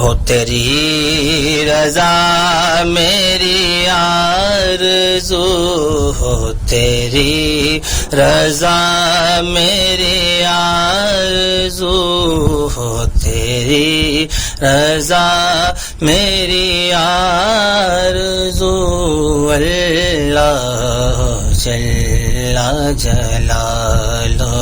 ہو تیری رضا میری آرزو ہو تیری رضا میری آرزو ہو تیری رضا میری آرزو اللہ جل جلالہ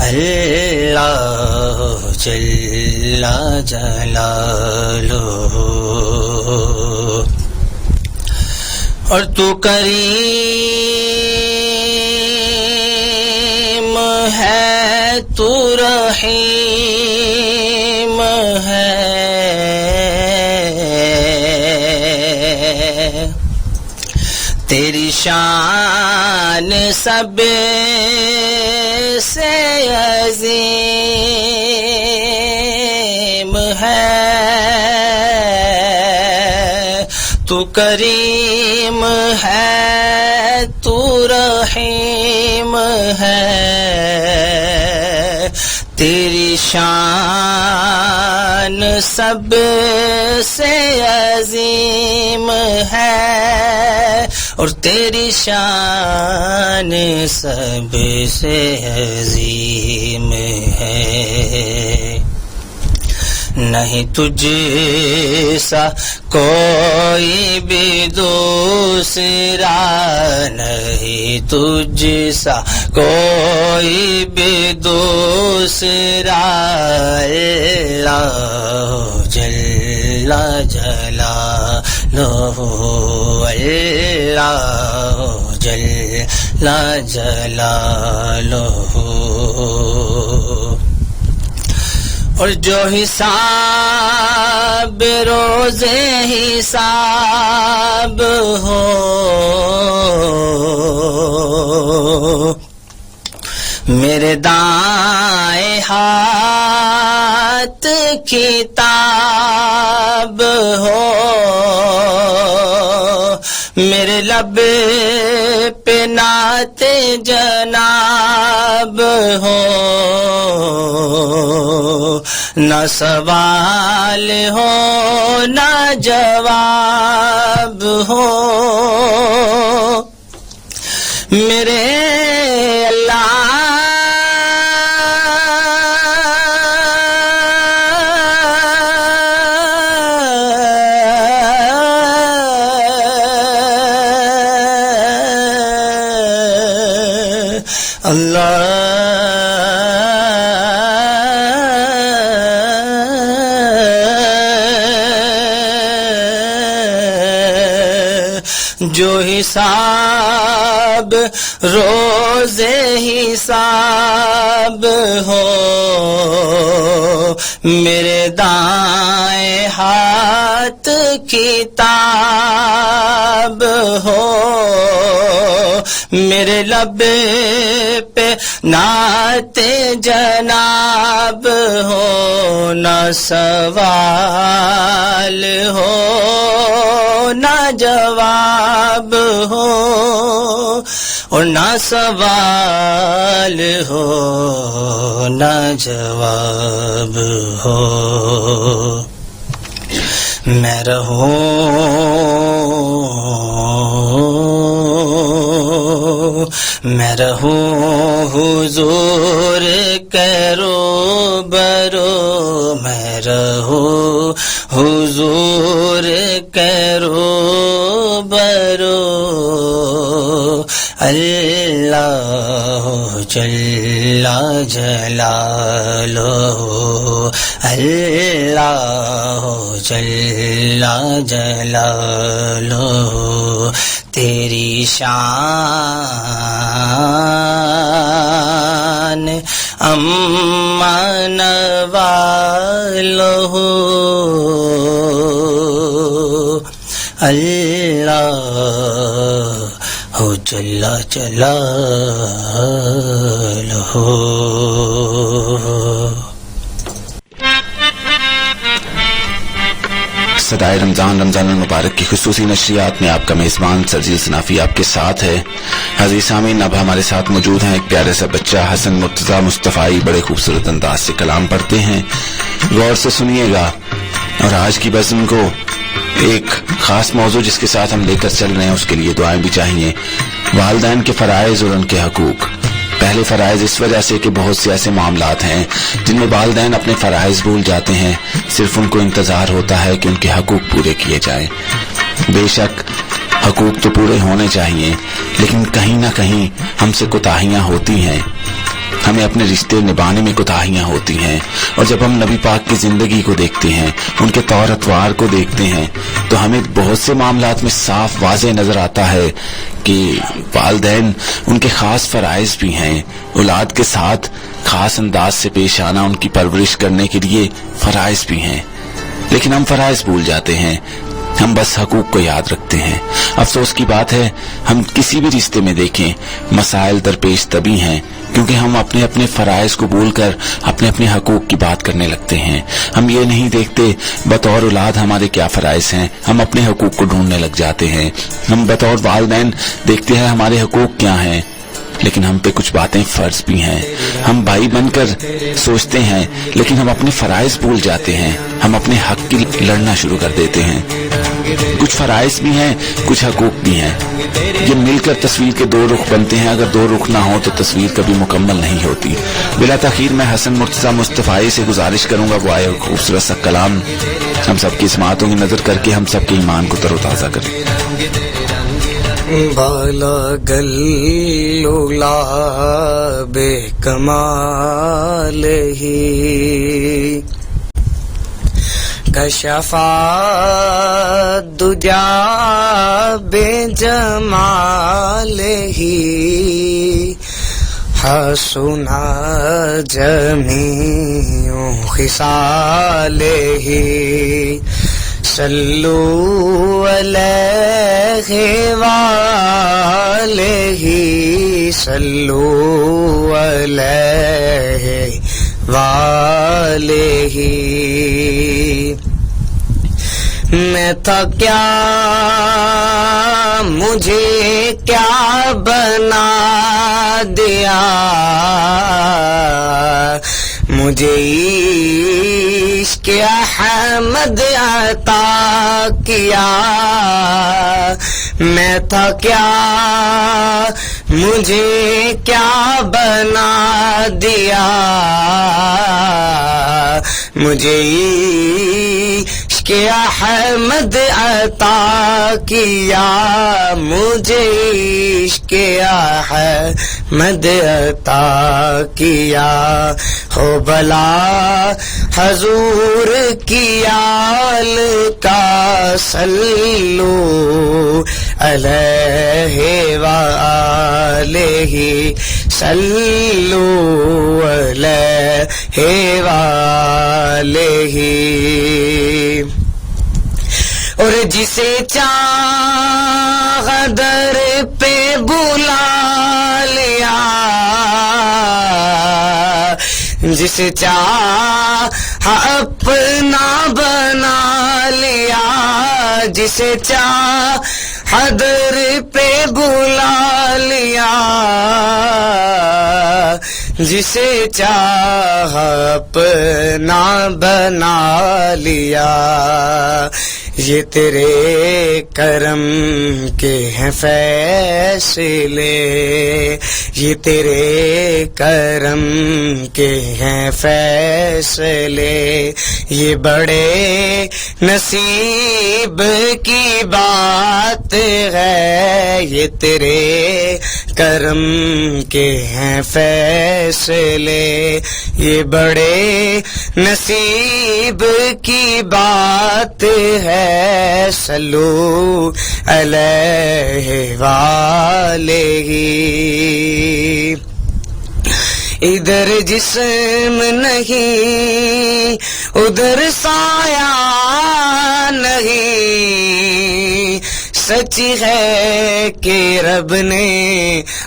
اللہ جل جلالہ اور تو کریم ہے تو رحیم ہے تیری شان سب سے عظیم ہے تو کریم ہے تو رحیم ہے تیری شان سب سے عظیم ہے اور تیری شان سب سے عظیم ہے نہیں تجھ سا کوئی بھی دوسرا نہیں تجھ سا کوئی بھی دوسرا اللہ جل جلالہ اللہ جل جلالہ اور جو حساب روز حساب ہو میرے دائیں ہاتھ کتاب ہو میرے لب پہ نعت جناب ہو نہ سوال ہو نہ جواب ہو میرے جو حساب روز حساب ہو میرے دائیں ہاتھ کتاب ہو میرے لب پہ نعت جناب ہو نہ سوال ہو نہ جواب ہو اور نہ سوال ہو نہ جواب ہو میں رہوں حضور کے روبرو میں رہوں حضور کے روبرو اللہ جل جلالہ اللہ جل جلالہ تیری شان امان والو اللہ جل جلالہ صدائے رمضان المبارک کی خصوصی نشریات میں آپ کا میزبان سرجیل صنافی آپ کے ساتھ ہے. عزیز سامعین، اب ہمارے ساتھ موجود ہیں ایک پیارے سا بچہ حسن مرتضیٰ مصطفی، بڑے خوبصورت انداز سے کلام پڑھتے ہیں. غور سے سنیے گا اور آج کی بزم کو ایک خاص موضوع جس کے ساتھ ہم لے کر چل رہے ہیں اس کے لیے دعائیں بھی چاہیے. والدین کے فرائض اور ان کے حقوق. پہلے فرائض اس وجہ سے کہ بہت سے ایسے معاملات ہیں جن میں والدین اپنے فرائض بھول جاتے ہیں, صرف ان کو انتظار ہوتا ہے کہ ان کے حقوق پورے کیے جائیں. بے شک حقوق تو پورے ہونے چاہیے, لیکن کہیں نہ کہیں ہم سے کوتاہیاں ہوتی ہیں, ہمیں اپنے رشتے نبھانے میں کوتاہیاں ہوتی ہیں. اور جب ہم نبی پاک کی زندگی کو دیکھتے ہیں, ان کے طور اطوار کو دیکھتے ہیں, تو ہمیں بہت سے معاملات میں صاف واضح نظر آتا ہے کہ والدین ان کے خاص فرائض بھی ہیں. اولاد کے ساتھ خاص انداز سے پیش آنا, ان کی پرورش کرنے کے لیے فرائض بھی ہیں, لیکن ہم فرائض بھول جاتے ہیں, ہم بس حقوق کو یاد رکھتے ہیں. افسوس کی بات ہے, ہم کسی بھی رشتے میں دیکھیں مسائل درپیش تبھی ہیں کیونکہ ہم اپنے اپنے فرائض کو بھول کر اپنے اپنے حقوق کی بات کرنے لگتے ہیں. ہم یہ نہیں دیکھتے بطور اولاد ہمارے کیا فرائض ہیں, ہم اپنے حقوق کو ڈھونڈنے لگ جاتے ہیں. ہم بطور والدین دیکھتے ہیں ہمارے حقوق کیا ہیں, لیکن ہم پہ کچھ باتیں فرض بھی ہیں. ہم بھائی بن کر سوچتے ہیں, لیکن ہم اپنے فرائض بھول جاتے ہیں. ہم اپنے حق کی لڑنا شروع کر دیتے ہیں. کچھ فرائض بھی ہیں, کچھ حقوق بھی ہیں. یہ مل کر تصویر کے دو رخ بنتے ہیں. اگر دو رخ نہ ہو تو تصویر کبھی مکمل نہیں ہوتی. بلا تاخیر میں حسن مرتضیٰ مصطفی سے گزارش کروں گا وہ آئے خوبصورت سا کلام ہم سب کی سماعتوں کی نظر کر کے ہم سب کے ایمان کو تر و تازہ کریں. بالا گلولا بے کمال ہی کشفا دجا بے جمال ہی حسنا جمیع خصال ہی صلو علیہ وآلہ صلو علیہ وآلہ. میں تھا کیا مجھے کیا بنا دیا, مجھے عشق احمد عطا کیا. میں تھا کیا مجھے کیا بنا دیا, مجھے عشق احمد عطا کیا, مجھے عشق احمد عطا کیا. ہو بلا حضور کی آل کا صلو علیہ وآلہ صلو علیہ وآلہ. اور جسے چاہ در پہ بلا لیا, جسے چاہ اپنا بنا لیا, جسے چاہ حضر پہ بلا لیا, جسے چاہ اپنا بنا لیا. یہ تیرے کرم کے ہیں فیصلے, یہ تیرے کرم کے ہیں فیصلے, یہ بڑے نصیب کی بات ہے, یہ تیرے کرم کے ہیں فیصلے, یہ بڑے نصیب کی بات ہے. صلو علیہ وآلہ. ادھر جسم نہیں ادھر سایہ نہیں, سچ ہے کہ رب نے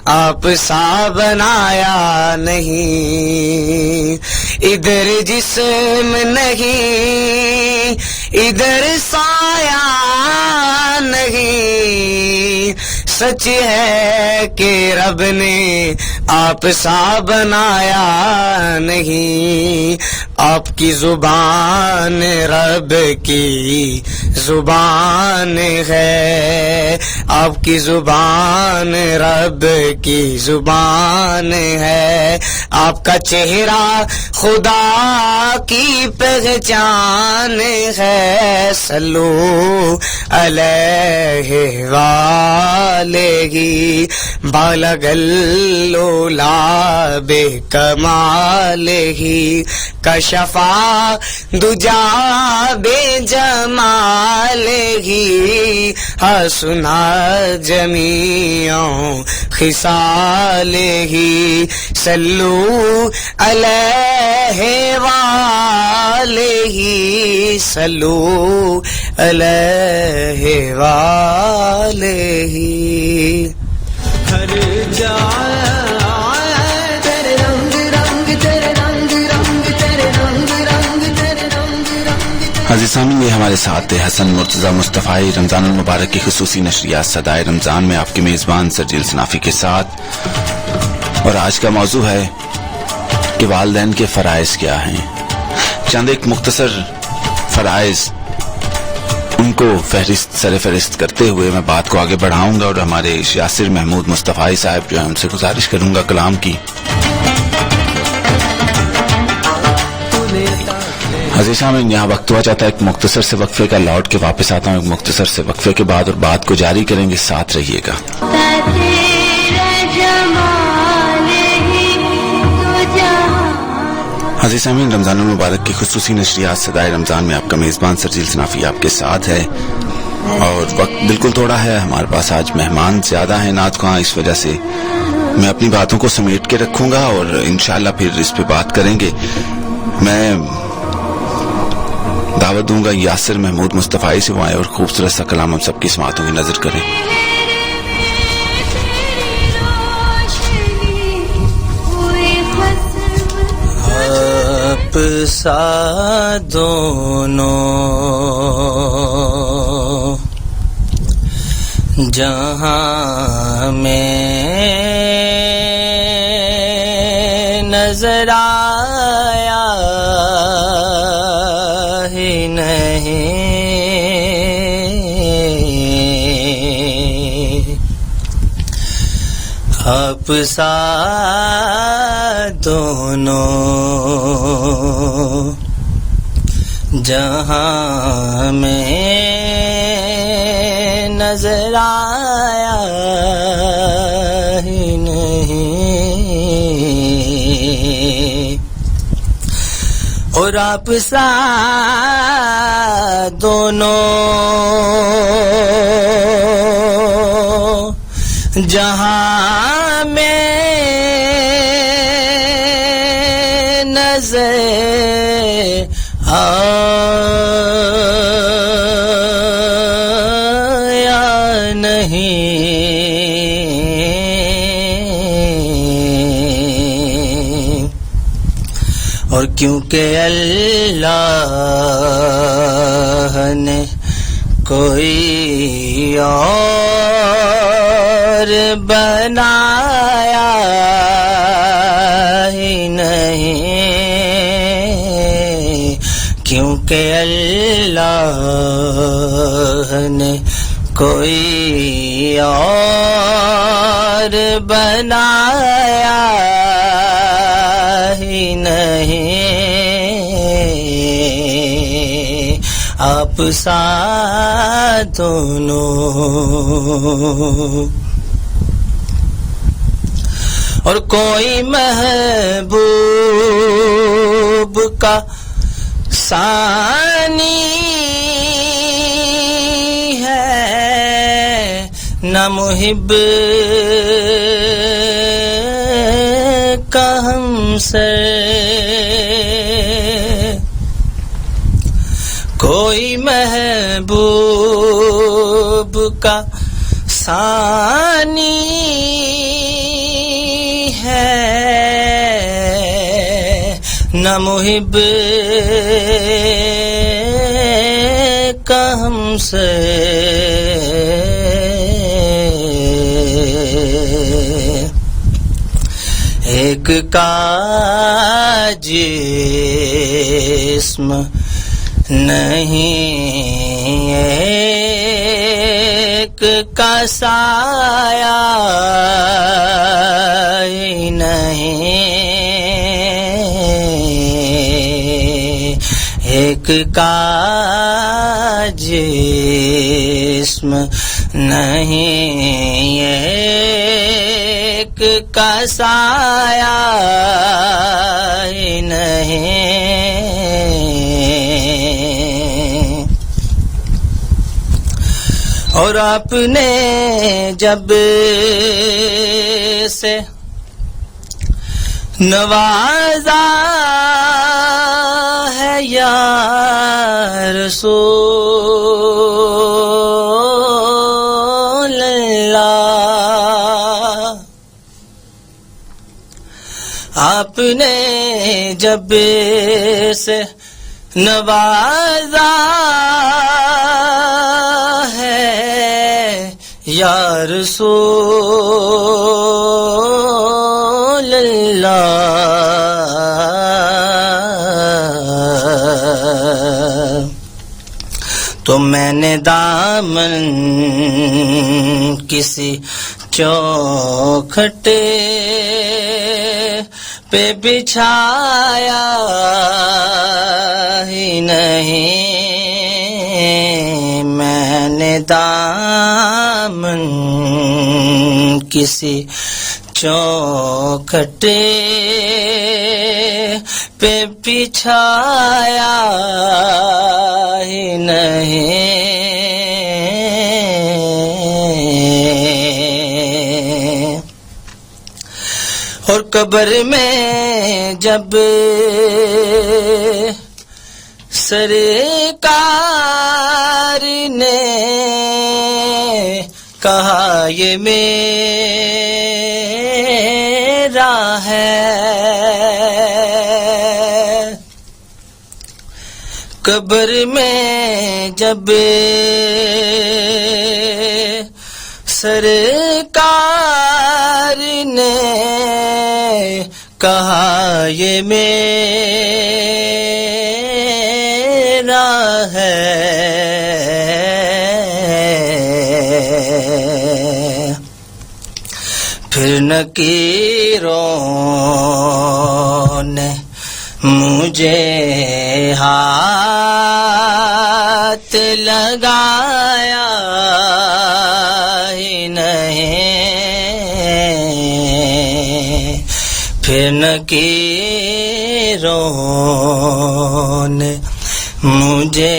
آپ سا بنایا نہیں. ادھر جسم نہیں ادھر سایہ نہیں, سچ ہے کہ رب نے آپ سا بنایا نہیں. آپ کی زبان رب کی زبان ہے, آپ کی زبان رب کی زبان ہے. آپ کا چہرہ خدا کی پہچان ہے. صلو علیہ وآلہ بالغ العلا بکمالہ کشفا دجا بجمالہ حسنا جمیع خصالہ. صلو علیہ وآلہ صلو علیہ وآلہ. ہر جائے تیرے رنگ رنگ تیرے رنگ رنگ تیرے رنگ رنگ تیرے رنگ رنگ. عزیز سامعین، یہ ہمارے ساتھ تھے حسن مرتضی مصطفی. رمضان المبارک کی خصوصی نشریات صدائے رمضان میں آپ کے میزبان سرجیل صنافی کے ساتھ. اور آج کا موضوع ہے کہ والدین کے فرائض کیا ہیں. چند ایک مختصر فرائض ان کو سر فہرست کرتے ہوئے میں بات کو آگے بڑھاؤں گا اور ہمارے یاسر محمود مصطفی صاحب جو ہیں ان سے گزارش کروں گا کلام کی. عزیز سامعین، یہاں وقت ہوا جاتا ہے ایک مختصر سے وقفے کا. لوٹ کے واپس آتا ہوں ایک مختصر سے وقفے کے بعد اور بات کو جاری کریں گے. ساتھ رہیے گا. عزیز سامعین، رمضان المبارک کی خصوصی نشریات صدائے رمضان میں آپ کا میزبان سرجیل صنافی آپ کے ساتھ ہے. اور وقت بالکل تھوڑا ہے ہمارے پاس. آج مہمان زیادہ ہیں نعت خواں, اس وجہ سے میں اپنی باتوں کو سمیٹ کے رکھوں گا اور انشاءاللہ پھر اس پہ بات کریں گے. میں دعوت دوں گا یاسر محمود مصطفی سے وہ آئے اور خوبصورت سا کلام ہم سب کی سماعتوں کی نظر کریں. آپ سا دونوں جہاں میں نظر آیا ہی نہیں. آپ سا دونوں جہاں میں نظر آیا ہی نہیں. اور آپ سا دونوں جہاں میں نظر آیا نہیں. اور کیونکہ اللہ نے کوئی اور بنایا ہی نہیں. کیونکہ اللہ نے کوئی اور بنایا ہی نہیں. آپ سا دونوں. اور کوئی محبوب کا ثانی ہے نہ محب کا ہمسر. کوئی محبوب کا ثانی ہے نہ محب کا ہمسر. ایک کا جسم نہیں، ایک کا سایہ نہیں، ایک کا جسم نہیں، ایک کا سایہ نہیں۔ اور آپ نے جب سے نوازا ہے یا رسول اللہ، آپ نے جب سے نوازا ہے یا رسول اللہ، تو میں نے دامن کسی چوکھٹے پہ بچھایا ہی نہیں، میں نے دامن کسی چوکھٹے پہ بچھایا ہی نہیں۔ اور قبر میں جب سرکار نے کہا یہ میرا ہے، قبر میں جب سرکار نے کہا یہ میرا ہے، پھر نکیروں نے مجھے ہاتھ لگایا ہی نہیں، پھر نکیروں نے مجھے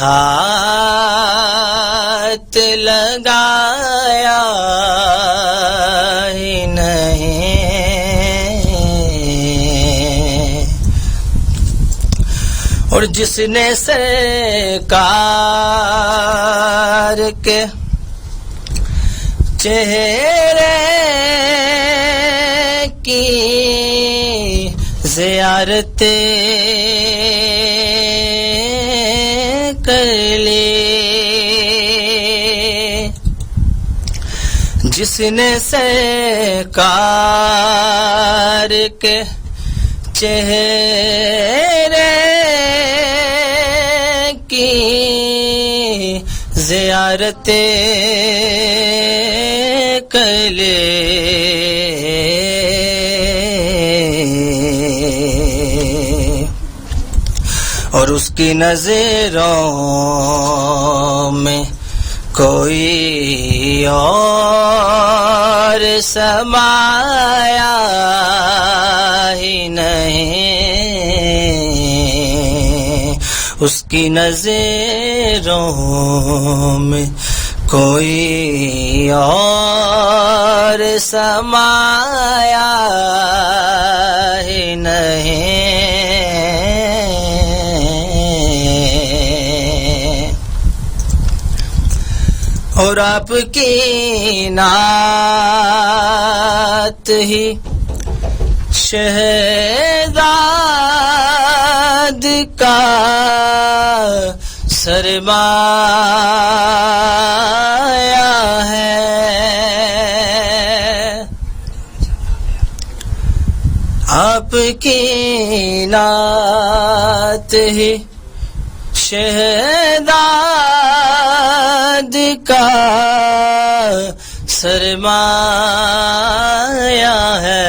ہاتھ لگایا ہی نہیں۔ اور جس نے سرکار کے چہرے کی زیارت کر لی، جس نے سرکار کے چہرے کی زیارت کر لے، اور اس کی نظروں میں کوئی اور سمایا ہی نہیں، اس کی نظروں میں کوئی اور سمایا ہی نہیں، اور آپ کی نعت ہی شہزاد کا سرمایہ ہے، آپ کی نعت ہی شہزاد کا سرمایہ ہے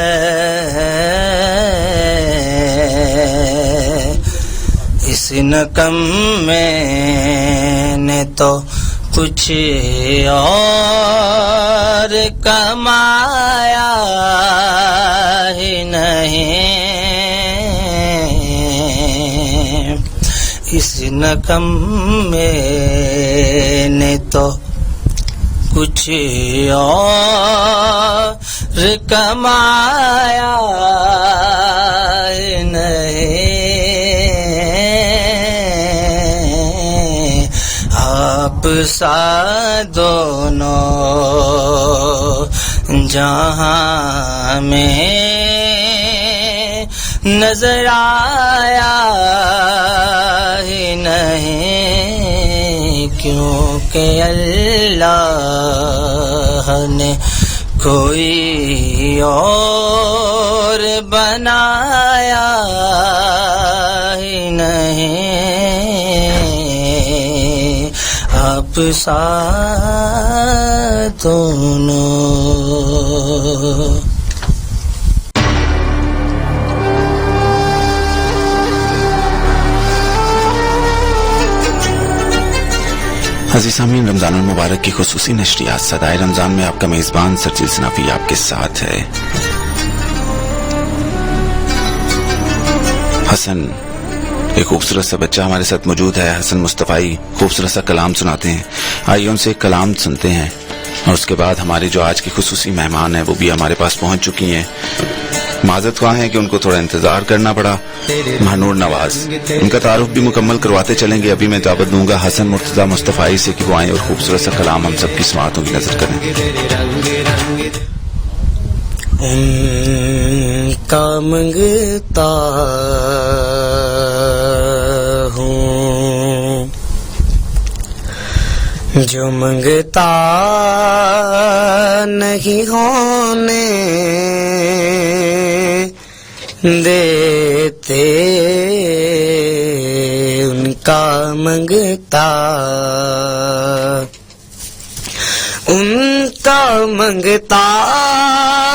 اس نکم میں نے تو کچھ اور کمایا ہی نہیں اس نکم میں نے تو کچھ اور کمایا نہیں آپ سا دونوں جہاں میں نظر آیا ہی نہیں کیونکہ اللہ نے کوئی اور بنایا ہی نہیں آپ سا دونوں عزیز سامعین، رمضان المبارک کی خصوصی نشریات صدائے رمضان میں آپ کا میزبان سرجیل صنافی آپ کے ساتھ ہے۔ حسن ایک خوبصورت سا بچہ ہمارے ساتھ موجود ہے، حسن مصطفی خوبصورت سا کلام سناتے ہیں، آئیے ان سے ایک کلام سنتے ہیں اور اس کے بعد ہمارے جو آج کی خصوصی مہمان ہیں وہ بھی ہمارے پاس پہنچ چکی ہیں۔ معذرت خواہ ہیں کہ ان کو تھوڑا انتظار کرنا پڑا۔ مہنور نواز، ان کا تعارف بھی مکمل کرواتے چلیں گے۔ ابھی میں دعوت دوں گا حسن مرتضی مصطفی سے کہ وہ آئیں اور خوبصورت سا کلام ہم سب کی سماعتوں کی نظر کریں۔ ان کا منگتا ہوں جو منگتا نہیں ہونے دیتے، ان کا منگتا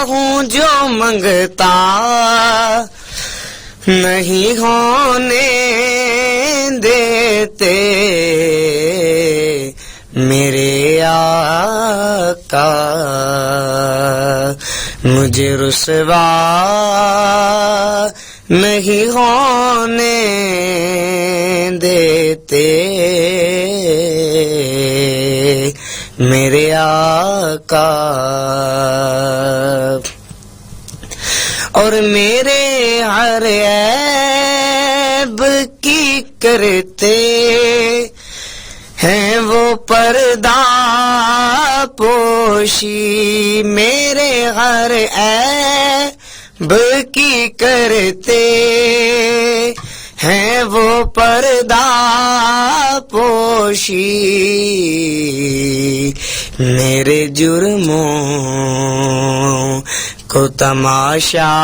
ہوں جو منگتا نہیں ہونے دیتے، میرے آقا مجھے رسوا نہیں ہونے دیتے، میرے آقا اور میرے ہر عیب کی کرتے ہیں وہ پردہ پوشی، میرے ہر عیب کی کرتے ہیں وہ پردہ پوشی، میرے جرموں کو تماشا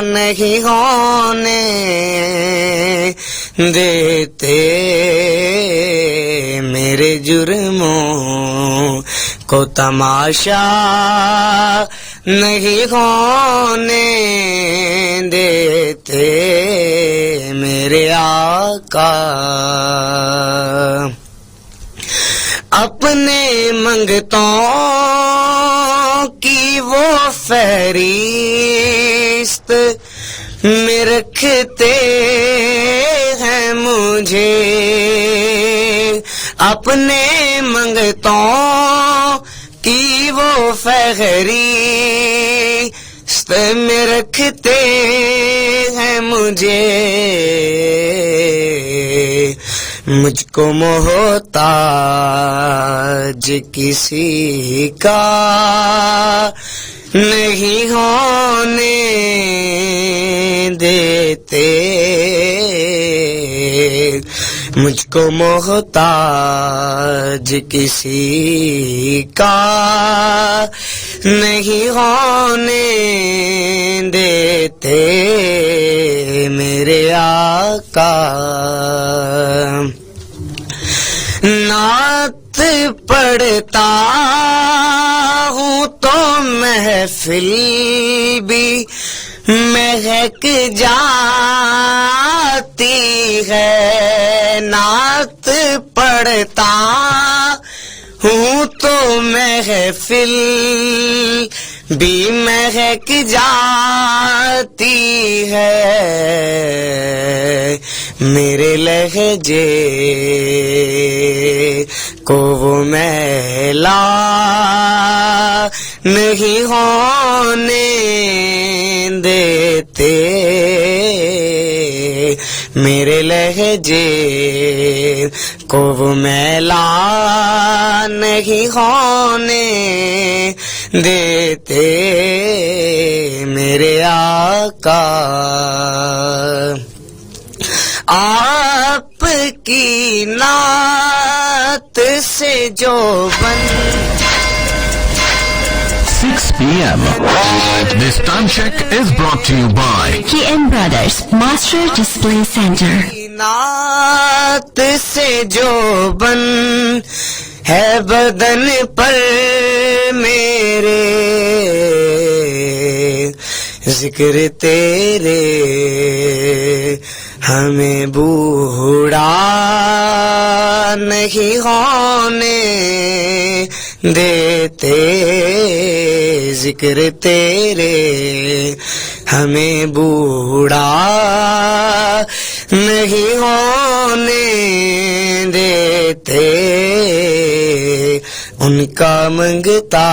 نہیں ہونے دیتے، میرے جرموں کو تماشا نہیں ہونے دیتے، میرے آقا اپنے منگتوں کی وہ فہرست میں رکھتے ہیں مجھے، اپنے منگتوں کی وہ فہرست میں رکھتے ہیں مجھے، مجھ کو محتاج کسی کا نہیں ہونے دیتے، مجھ کو محتاج کسی کا نہیں ہونے دیتے میرے آقا. نعت پڑھتا ہوں تو محفل بھی مہک جاتی ہے. نعت پڑھتا ہوں تو محفل بھی مہک جاتی ہے. میرے لہجے کو وہ میلا نہیں ہونے دیتے. میرے لہجے کو وہ میلا نہیں ہونے دیتے میرے آقا. آپ کی نعت سے جو بن 6 p.m. This time check is brought to you by KM Brothers Master Display Center. نعت سے جو بن ہے بدن پر میرے ذکر تیرے ہمیں بوڑھا نہیں ہونے دیتے. ذکر تیرے ہمیں بوڑھا نہیں ہونے دیتے. ان کا منگتا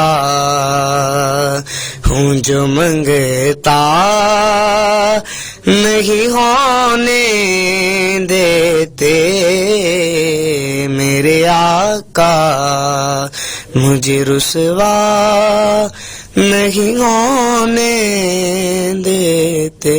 ہوں جو منگتا نہیں ہونے دیتے میرے آقا. مجھے رسوا نہیں ہونے دیتے.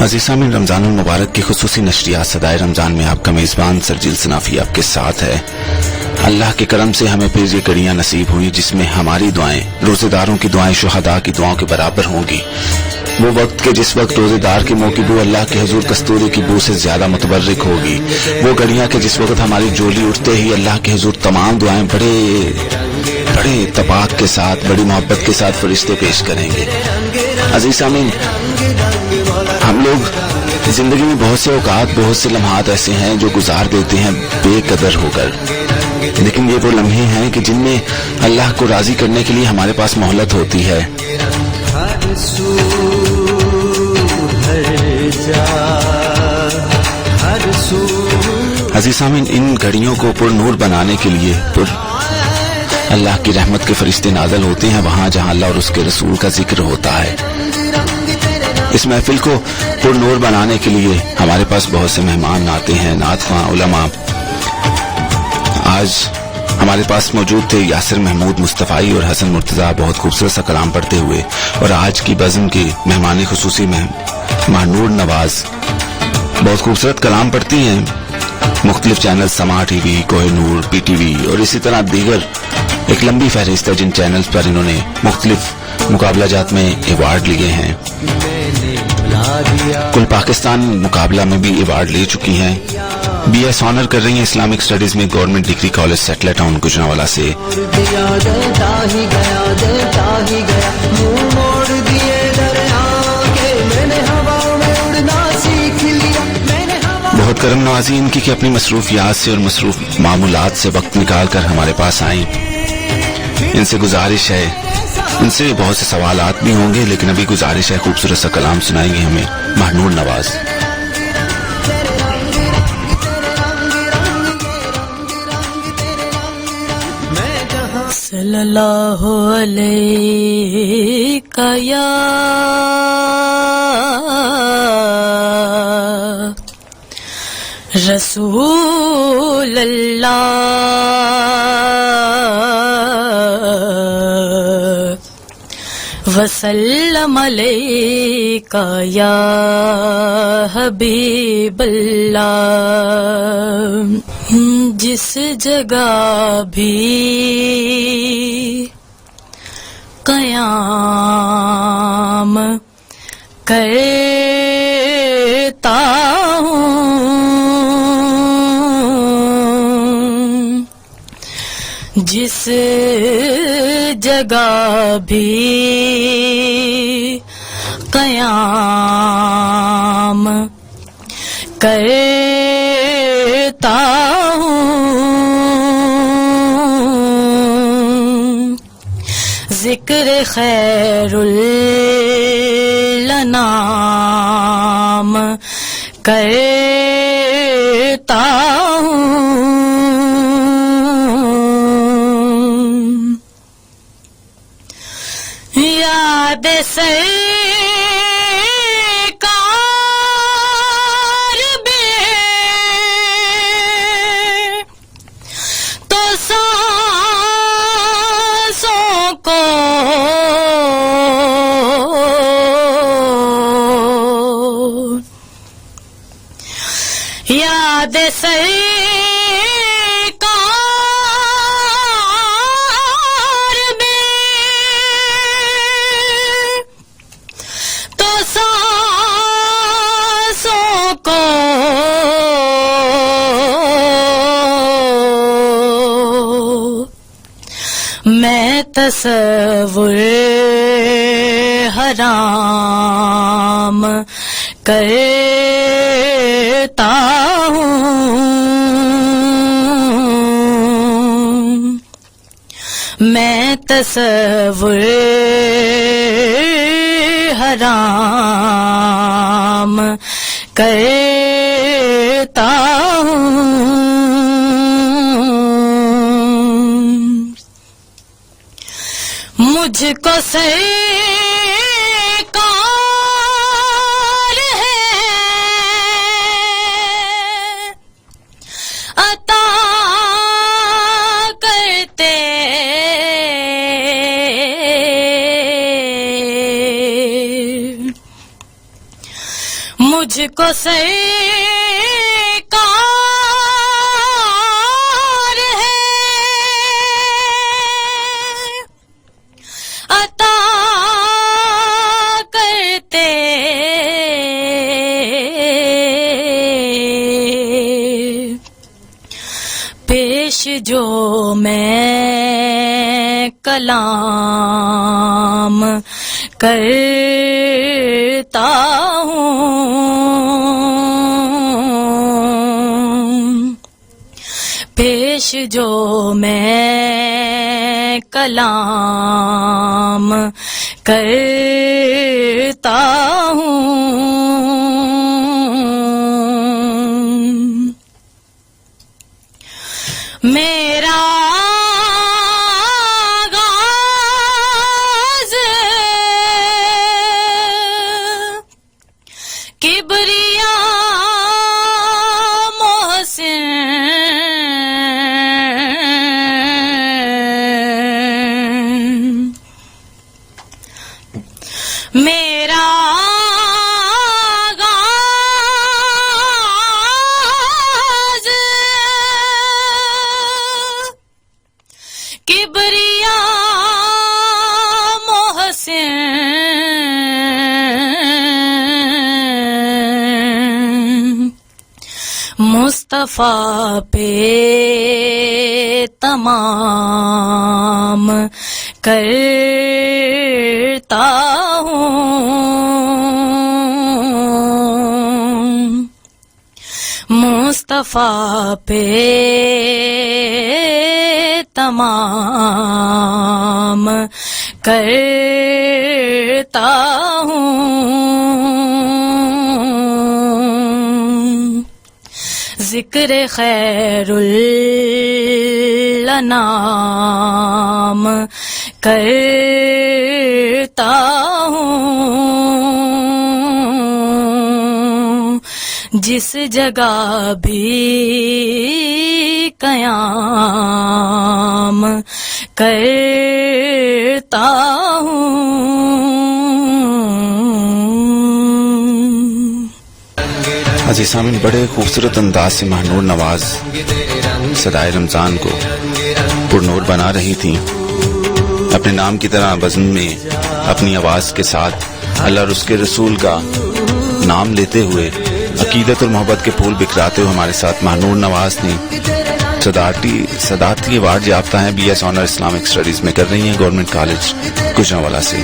عزیز سامعین، رمضان المبارک کی خصوصی نشریات صدائے رمضان میں آپ کا میزبان سرجیل صنافی آپ کے ساتھ ہے. اللہ کے کرم سے ہمیں پھر یہ گھڑیاں نصیب ہوئی جس میں ہماری دعائیں روزے داروں کی دعائیں شہداء کی دعاؤں کے برابر ہوں گی. وہ وقت کے جس وقت روزے دار کی منہ کی بو اللہ کے حضور کستوری کی بو سے زیادہ متبرک ہوگی. وہ گھڑیاں کہ جس وقت ہماری جولی اٹھتے ہی اللہ کے حضور تمام دعائیں بڑے اتفاق کے ساتھ، بڑی محبت کے ساتھ فرشتے پیش کریں گے. عزیز سامعین، ہم لوگ زندگی میں بہت سے اوقات، بہت سے لمحات ایسے ہیں جو گزار دیتے ہیں بے قدر ہو کر، لیکن یہ وہ لمحے ہیں کہ جن میں اللہ کو راضی کرنے کے لیے ہمارے پاس مہلت ہوتی ہے. عزیز سامعین، ان گھڑیوں کو پر نور بنانے کے لیے اللہ کی رحمت کے فرشتے نازل ہوتے ہیں وہاں جہاں اللہ اور اس کے رسول کا ذکر ہوتا ہے. اس محفل کو پر نور بنانے کے لیے ہمارے پاس بہت سے مہمان آتے ہیں، نعت خواں، علماء. آج ہمارے پاس موجود تھے یاسر محمود مصطفی اور حسن مرتضیٰ بہت خوبصورت سا کلام پڑھتے ہوئے، اور آج کی بزم کے مہمان خصوصی مہنور نواز بہت خوبصورت کلام پڑھتی ہیں. مختلف چینل سما T V, Koh Noor, P T V اور اسی طرح دیگر ایک لمبی فہرست ہے جن چینلز پر انہوں نے مختلف مقابلہ جات میں ایوارڈ لیے ہیں. کل پاکستان مقابلہ میں بھی ایوارڈ لے چکی ہیں. بی ایس آنر کر رہی ہیں اسلامک اسٹڈیز میں government degree college settler town Gujranwala سے. بہت کرم نوازی ان کی کہ اپنی مصروفیات سے اور مصروف معمولات سے وقت نکال کر ہمارے پاس آئیں. ان سے گزارش ہے، ان سے بہت سے سوالات بھی ہوں گے، لیکن ابھی گزارش ہے خوبصورت سا کلام سنائیں گے ہمیں مہنور نواز. صلی اللہ علیہ یا رسول اللہ وسلم علیکہ یا حبیب اللہ، جس جگہ بھی قیام کرتا ہوں، جس جگہ بھی قیام کرتا ہوں، ذکر خیر الانام کرتا ہوں، یاد سرکار بے تو سانسوں کو یاد سرکار بے تو سانسوں کو میں تصور حرام کرتا ہوں، میں تصور حرام کرتا ہوں، مجھ کو سرکار ہے عطا کرتے، مجھ کو سرکار ہے عطا کرتے، پیش جو میں کلام کرتا ہوں، پیش جو میں کلام کرتا ہوں، میرا آغاز کبریا محسن میرا آغاز کبریا محسن، مصطفیٰ پہ تمام کرتا ہوں، مصطفیٰ پہ تمام کرتا ہوں، ذکر خیر الانام کرتا ہوں، جس جگہ بھی قیام کرتا ہوں. عزیز سامعین، بڑے خوبصورت انداز سے مہنور نواز صدائے رمضان کو پرنور بنا رہی تھیں. اپنے نام کی طرح وزن میں اپنی آواز کے ساتھ اللہ اور اس کے رسول کا نام لیتے ہوئے عقیدت اور محبت کے پھول بکھراتے ہوئے ہمارے ساتھ مہنور نواز نے صدارتی ایوارڈ یافتہ ہیں. BS آنر اسلامک اسٹڈیز میں کر رہی ہیں گورنمنٹ کالج گجرانوالہ سے.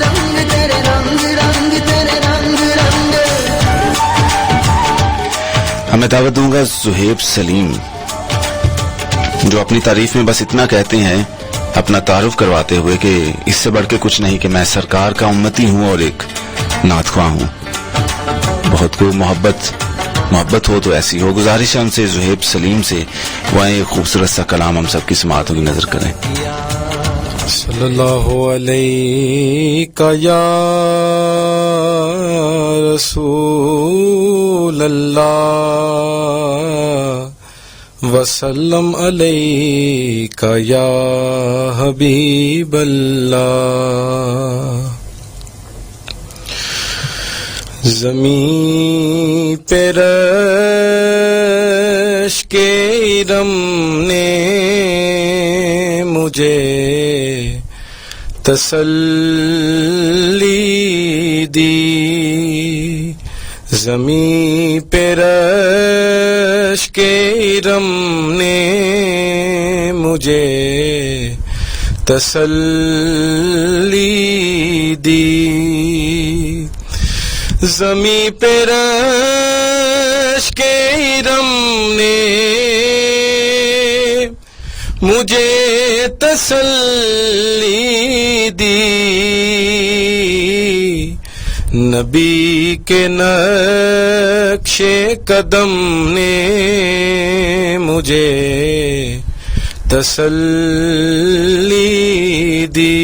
ہمیں دعوت دوں گا زہیب سلیم، جو اپنی تعریف میں بس اتنا کہتے ہیں اپنا تعارف کرواتے ہوئے کہ اس سے بڑھ کے کچھ نہیں کہ میں سرکار کا امتی ہوں اور ایک نعت خواہ ہوں. بہت کو محبت ہو تو ایسی ہو. گزارش ہے ان سے زہیب سلیم سے وہ ایک خوبصورت سا کلام ہم سب کی سماعتوں کی نظر کریں. صلی اللہ علیہ یا رسول اللہ وسلم علیک یا حبیب اللہ. زمین پہ رشک ارم نے مجھے تسلی دی. زمین پہ رشک ارم نے مجھے تسلی دی. زمین پہ رشک ارم نے مجھے تسلی دی. نبی کے نقش قدم نے مجھے تسلی دی.